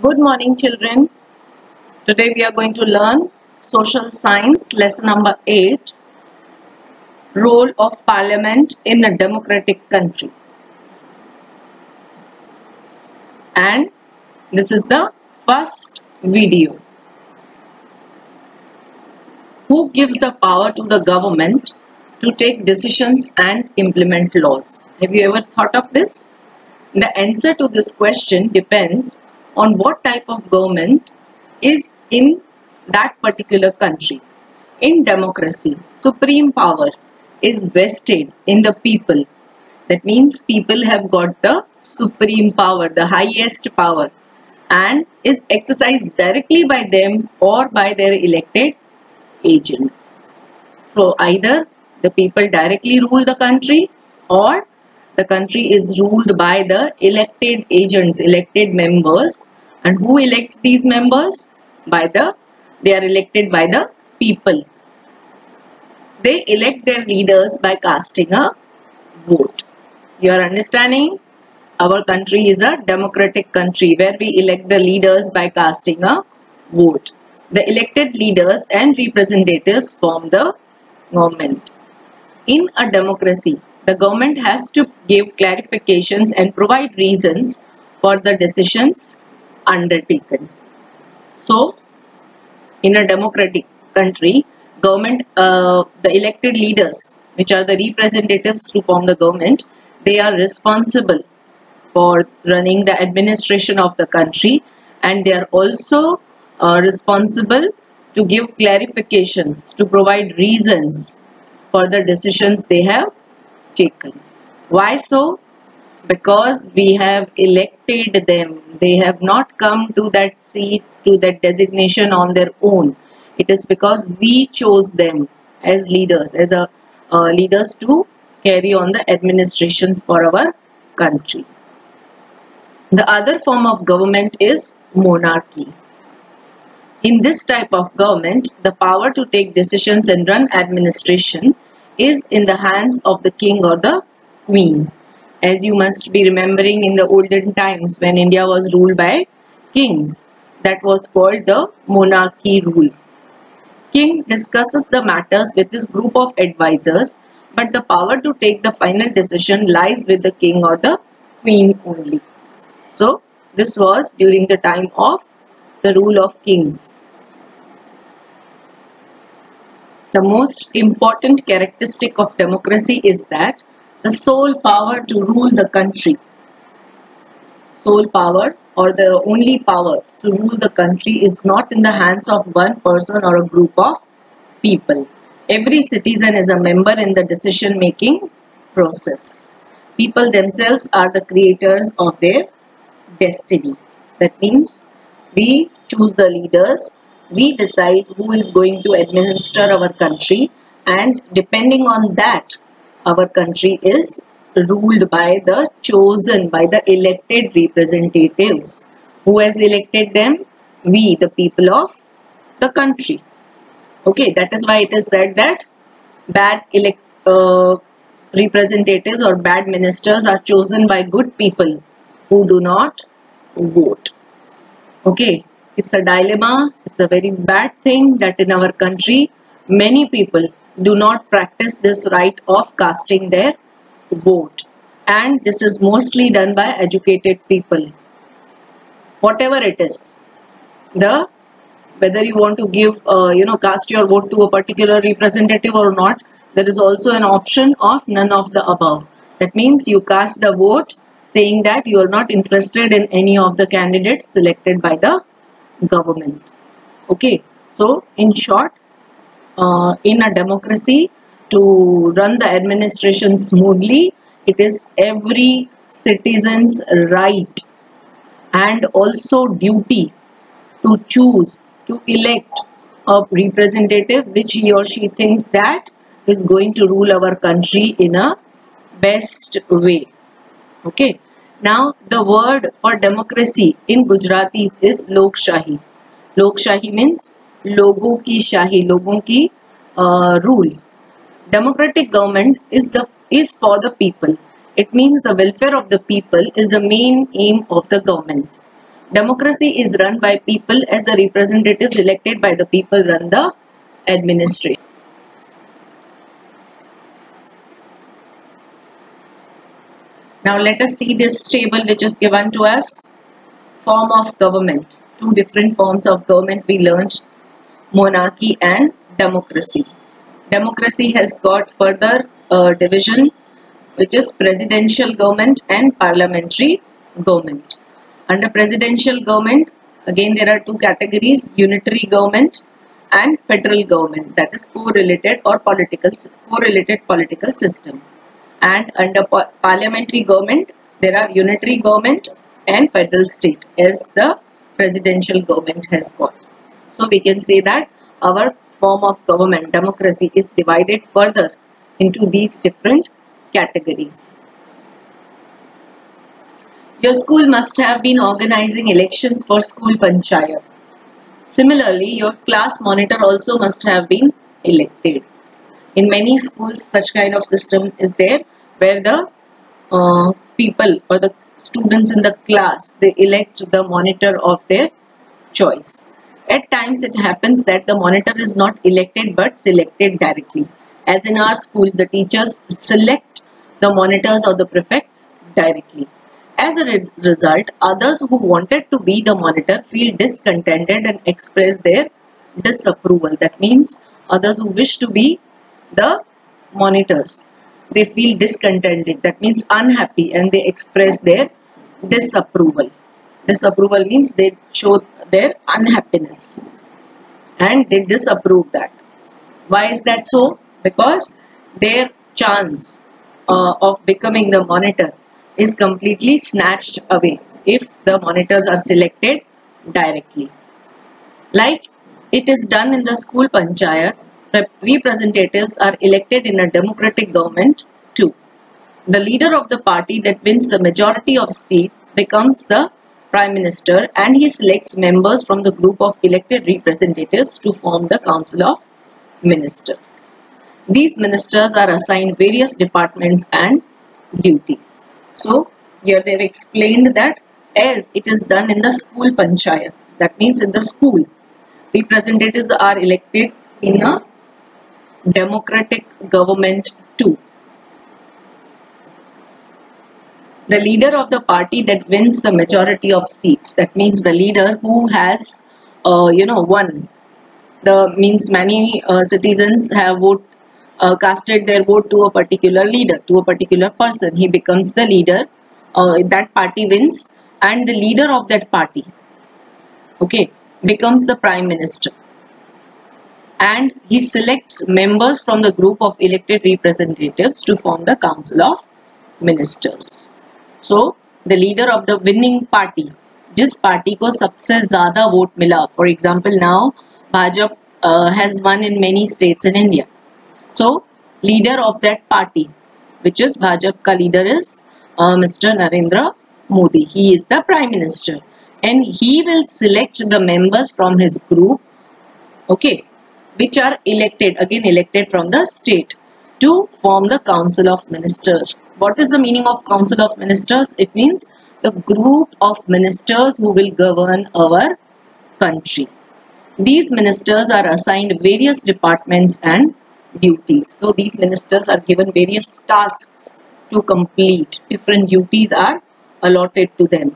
Good morning, children. Today we are going to learn Social Science, lesson number 8, Role of Parliament in a Democratic Country. And this is the first video. Who gives the power to the government to take decisions and implement laws? Have you ever thought of this? The answer to this question depends on what type of government is in that particular country. In democracy, supreme power is vested in the people. That means people have got the supreme power, the highest power, and is exercised directly by them or by their elected agents. So either the people directly rule the country or the country is ruled by the elected agents, elected members. And who elects these members? They are elected by the people. They elect their leaders by casting a vote. You are understanding? Our country is a democratic country where we elect the leaders by casting a vote. The elected leaders and representatives form the government. In a democracy, the government has to give clarifications and provide reasons for the decisions undertaken. So, in a democratic country, the elected leaders, which are the representatives to form the government, they are responsible for running the administration of the country, and they are also responsible to give clarifications, to provide reasons for the decisions they have taken. Why so? Because we have elected them. They have not come to that seat, to that designation on their own. It is because we chose them as leaders, leaders to carry on the administrations for our country. The other form of government is monarchy. In this type of government, the power to take decisions and run administration is in the hands of the king or the queen. As you must be remembering, in the olden times when India was ruled by kings, that was called the monarchy rule. King discusses the matters with his group of advisors, but the power to take the final decision lies with the king or the queen only. So, this was during the time of the rule of kings. The most important characteristic of democracy is that the sole power to rule the country, sole power or the only power to rule the country is not in the hands of one person or a group of people. Every citizen is a member in the decision-making process. People themselves are the creators of their destiny. That means we choose the leaders, we decide who is going to administer our country, and depending on that, our country is ruled by the chosen, by the elected representatives. Who has elected them? We, the people of the country. Okay, that is why it is said that bad representatives or bad ministers are chosen by good people who do not vote. Okay, it's a dilemma. It's a very bad thing that in our country, many people do not practice this right of casting their vote. And this is mostly done by educated people. Whatever it is, whether you want to give, cast your vote to a particular representative or not, there is also an option of none of the above. That means you cast the vote saying that you are not interested in any of the candidates selected by the government. Okay, so in short, in a democracy, to run the administration smoothly, it is every citizen's right and also duty to choose, to elect a representative which he or she thinks that is going to rule our country in a best way. Okay. Now, the word for democracy in Gujarati is Lokshahi. Lokshahi means logo ki shahi, logon ki rule. Democratic government is for the people. It means the welfare of the people is the main aim of the government. Democracy is run by people as the representatives elected by the people run the administration. Now let us see this table which is given to us. Form of government. Two different forms of government we learned, monarchy and democracy. Democracy has got further division, which is presidential government and parliamentary government. Under presidential government, again there are two categories, unitary government and federal government, that is correlated political system. And under parliamentary government, there are unitary government and federal state as the presidential government has got. So we can say that our form of government, democracy, is divided further into these different categories. Your school must have been organizing elections for school panchayat. Similarly, your class monitor also must have been elected. In many schools, such kind of system is there where the people or the students in the class, they elect the monitor of their choice. At times it happens that the monitor is not elected but selected directly. As in our school, the teachers select the monitors or the prefects directly. As a result, others who wanted to be the monitor feel discontented and express their disapproval. That means others who wish to be the monitors, they feel discontented, that means unhappy, and they express their disapproval. Disapproval means they show their unhappiness and they disapprove that. Why is that so? Because their chance of becoming the monitor is completely snatched away if the monitors are selected directly. Like it is done in the school panchayat, representatives are elected in a democratic government too. The leader of the party that wins the majority of seats becomes the Prime Minister, and he selects members from the group of elected representatives to form the Council of Ministers. These ministers are assigned various departments and duties. So here they have explained that as it is done in the school panchayat, that means in the school, representatives are elected in a democratic government too. The leader of the party that wins the majority of seats, that means the leader who has won, the means many citizens have casted their vote to a particular leader, to a particular person. He becomes the leader, that party wins, and the leader of that party, okay, becomes the Prime Minister, and he selects members from the group of elected representatives to form the Council of Ministers. So the leader of the winning party, जिस party को सबसे ज़्यादा vote मिला, for example now Bhajap has won in many states in India. So leader of that party, which is Bhajap ka leader, is Mr. Narendra Modi. He is the Prime Minister, and he will select the members from his group, okay, which are elected, again elected from the state, to form the Council of Ministers. What is the meaning of Council of Ministers? It means the group of ministers who will govern our country. These ministers are assigned various departments and duties. So these ministers are given various tasks to complete. Different duties are allotted to them.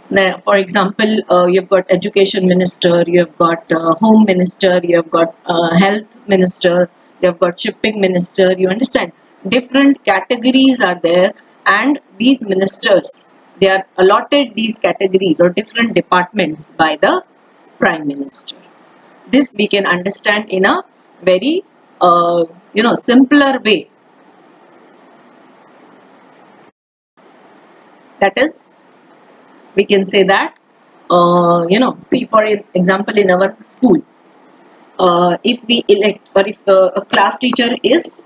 Now, for example, you've got education minister, you've got home minister, you've got health minister, you've got shipping minister. You understand? Different categories are there, and these ministers, they are allotted these categories or different departments by the Prime Minister. This we can understand in a very simpler way. That is, we can say that see, for example, in our school, if we elect, or if a class teacher is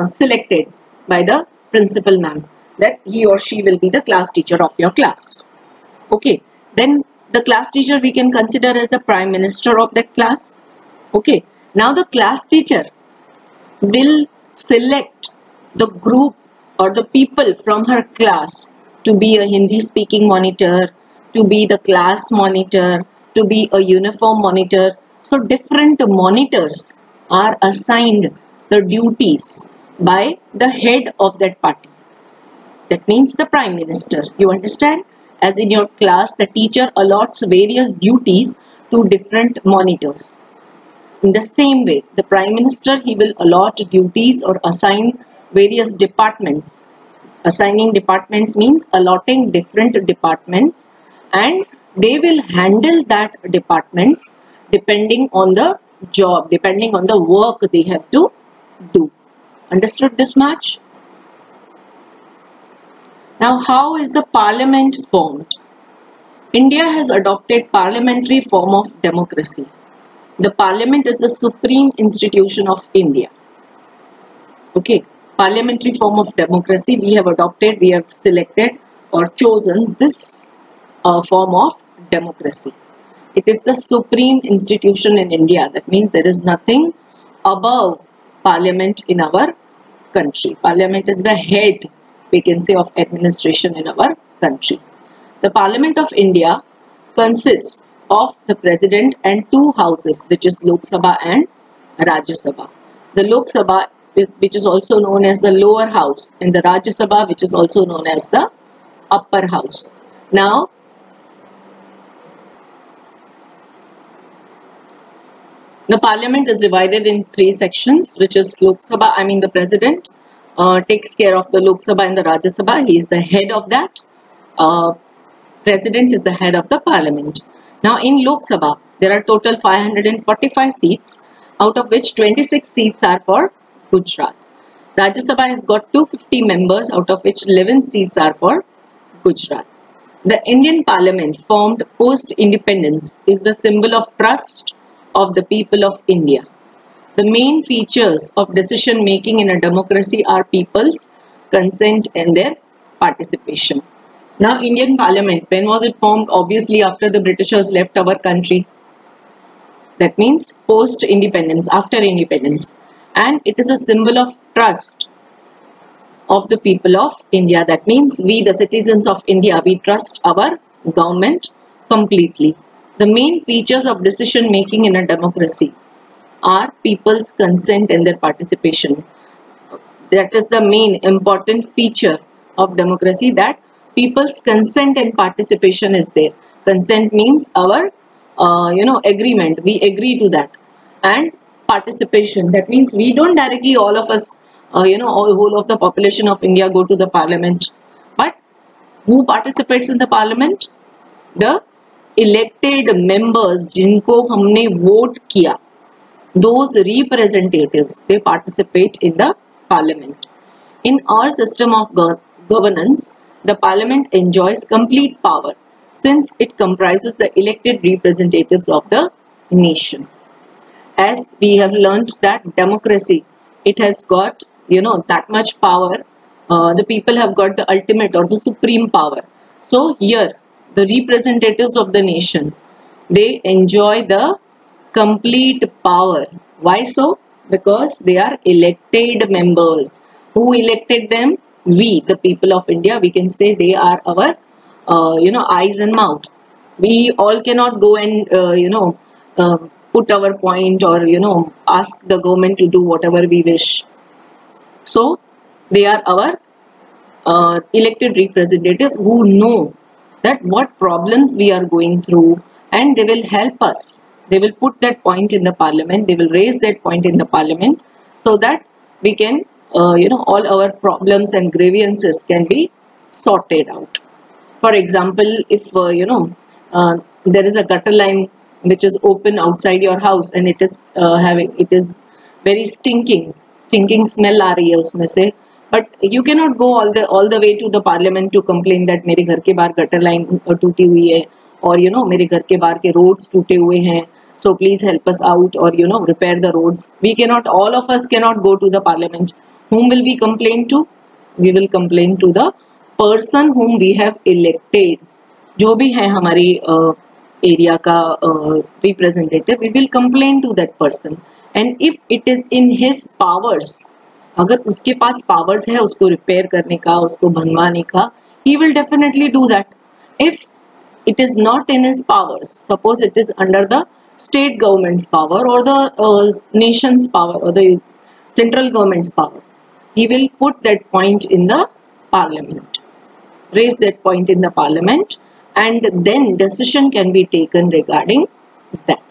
selected by the principal ma'am, that he or she will be the class teacher of your class, okay, then the class teacher we can consider as the Prime Minister of that class. Okay, now the class teacher will select the group or the people from her class to be a Hindi speaking monitor, to be the class monitor, to be a uniform monitor. So different monitors are assigned the duties by the head of that party. That means the Prime Minister. You understand? As in your class, the teacher allots various duties to different monitors. In the same way, the Prime Minister, he will allot duties or assign various departments. Assigning departments means allotting different departments, and they will handle that department depending on the job, depending on the work they have to do. Understood this much? Now, how is the parliament formed? India has adopted parliamentary form of democracy. The parliament is the supreme institution of India. Okay, parliamentary form of democracy, we have adopted, we have selected or chosen this form of democracy. It is the supreme institution in India. That means there is nothing above parliament in our country. Parliament is the head, we can say, of administration in our country. The Parliament of India consists of the President and two houses, which is Lok Sabha and Rajya Sabha. The Lok Sabha, which is also known as the lower house, and the Rajya Sabha, which is also known as the upper house. Now, the Parliament is divided in three sections, which is Lok Sabha, the President takes care of the Lok Sabha and the Rajya Sabha. He is the head of that. President is the head of the Parliament. Now, in Lok Sabha, there are total 545 seats, out of which 26 seats are for Gujarat. Rajya Sabha has got 250 members, out of which 11 seats are for Gujarat. The Indian Parliament, formed post-independence, is the symbol of trust of the people of India. The main features of decision making in a democracy are people's consent and their participation. Now, Indian Parliament, when was it formed? Obviously, after the Britishers left our country. That means post-independence, after independence. And it is a symbol of trust of the people of India. That means we, the citizens of India, we trust our government completely. The main features of decision making in a democracy are people's consent and their participation. That is the main important feature of democracy, that people's consent and participation is there. Consent means our agreement, we agree to that. And participation, that means we don't directly, all of us, whole of the population of India go to the parliament. But who participates in the parliament? The elected members, जिनको हमने vote किया, those representatives, they participate in the parliament. In our system of governance, the parliament enjoys complete power since it comprises the elected representatives of the nation. As we have learnt that democracy, it has got, that much power. The people have got the ultimate or the supreme power. So here, the representatives of the nation, they enjoy the complete power. Why so? Because they are elected members. Who elected them? We, the people of India. We can say they are our eyes and mouth. We all cannot go and put our point or ask the government to do whatever we wish. So they are our elected representatives who know that what problems we are going through, and they will help us. They will put that point in the parliament, they will raise that point in the parliament, so that we can, all our problems and grievances can be sorted out. For example, if, there is a gutter line which is open outside your house and it is very stinking smell aa rahi hai usme se, but you cannot go all the way to the parliament to complain that मेरे घर के बाहर gutter line टूटी हुई है, और मेरे घर के बाहर के roads टूटे हुए हैं, so please help us out, or repair the roads. We cannot, all of us cannot go to the parliament. Whom will we complain to? We will complain to the person whom we have elected. जो भी है हमारे area का representative, we will complain to that person. And if it is in his powers, अगर उसके पास powers है उसको repair करने का, उसको बनवाने का, he will definitely do that. If it is not in his powers, suppose it is under the state government's power or the nation's power or the central government's power, he will put that point in the parliament, raise that point in the parliament, and then decision can be taken regarding that.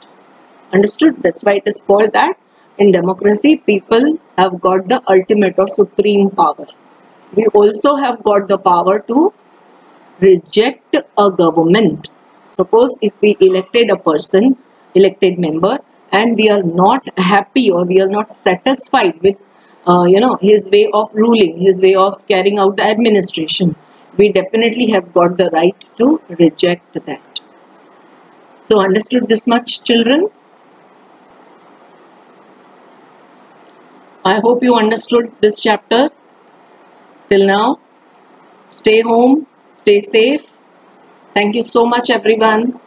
Understood? That's why it is called that in democracy people have got the ultimate or supreme power. We also have got the power to reject a government. Suppose if we elected a person, elected member, and we are not happy or we are not satisfied with his way of ruling, his way of carrying out the administration, we definitely have got the right to reject that. So understood this much, children? I hope you understood this chapter till now. Stay home, stay safe. Thank you so much, everyone.